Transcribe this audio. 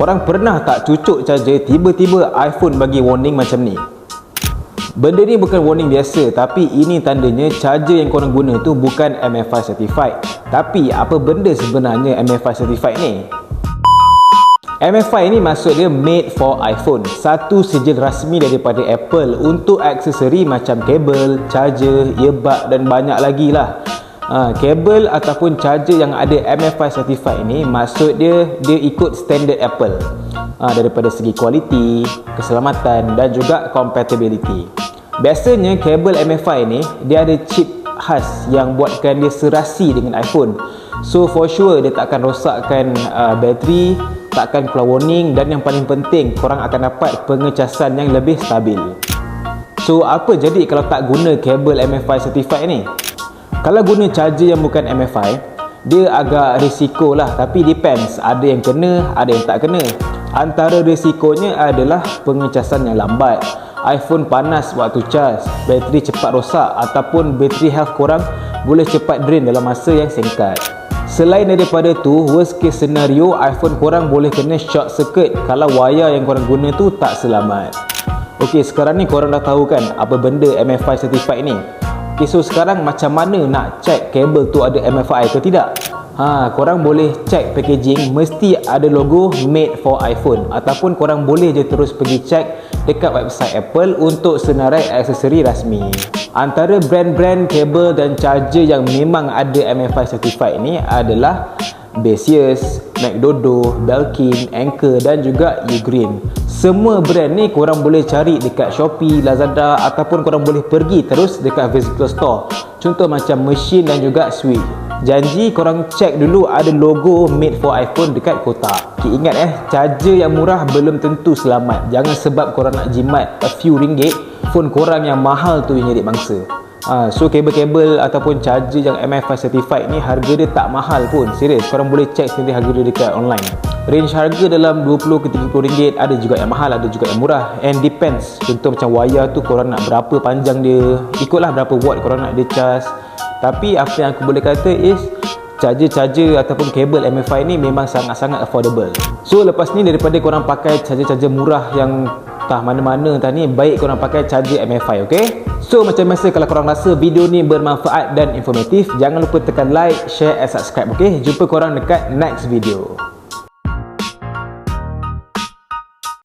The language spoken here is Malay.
Korang pernah tak cucuk charger, tiba-tiba iPhone bagi warning macam ni? Benda ni bukan warning biasa, tapi ini tandanya charger yang korang guna tu bukan MFI certified. Tapi apa benda sebenarnya MFI certified ni? MFI ni maksud dia made for iPhone, satu sijil rasmi daripada Apple untuk aksesori macam kabel, charger, earbud dan banyak lagi lah. Kabel ataupun charger yang ada MFI certified ni maksud dia ikut standard Apple daripada segi kualiti, keselamatan dan juga compatibility. Biasanya kabel MFI ni dia ada chip khas yang buatkan dia serasi dengan iPhone. So for sure dia tak akan rosakkan bateri, tak akan keluar warning, dan yang paling penting korang akan dapat pengecasan yang lebih stabil. So apa jadi kalau tak guna kabel MFI certified ni? Kalau guna charger yang bukan MFI, dia agak risiko lah, tapi depends, ada yang kena, ada yang tak kena. Antara risikonya adalah pengecasan yang lambat, iPhone panas waktu charge, bateri cepat rosak, ataupun bateri health korang boleh cepat drain dalam masa yang singkat. Selain daripada tu, worst case scenario, iPhone korang boleh kena short circuit kalau wayar yang korang guna tu tak selamat. Ok, sekarang ni korang dah tahu kan apa benda MFI certified ni. Ok, so sekarang macam mana nak check kabel tu ada MFI ke tidak? Korang boleh check packaging, mesti ada logo made for iPhone, ataupun korang boleh je terus pergi check dekat website Apple untuk senarai aksesori rasmi. Antara brand-brand kabel dan charger yang memang ada MFI certified ni adalah Basius, McDodo, Belkin, Anker dan juga Ugreen. Semua brand ni korang boleh cari dekat Shopee, Lazada, ataupun korang boleh pergi terus dekat physical store. Contoh macam Machine dan juga Switch. Janji korang check dulu ada logo made for iPhone dekat kotak. Okay, ingat charger yang murah belum tentu selamat. Jangan sebab korang nak jimat a few ringgit, phone korang yang mahal tu yang jadi mangsa. So kabel-kabel ataupun charger yang MFI certified ni harga dia tak mahal pun. Serius, korang boleh check sendiri harga dia dekat online. Range harga dalam 20 ke 30 ringgit, ada juga yang mahal, ada juga yang murah, and depends. Contoh macam wayar tu korang nak berapa panjang dia, ikutlah berapa watt korang nak dia charge. Tapi apa yang aku boleh kata is charger-charger ataupun kabel MFI ni memang sangat-sangat affordable. So lepas ni, daripada korang pakai charger-charger murah yang tak mana-mana tadi, baik korang pakai charger MFI, ok? So macam biasa, kalau korang rasa video ni bermanfaat dan informatif, jangan lupa tekan like, share and subscribe, ok? Jumpa korang dekat next video.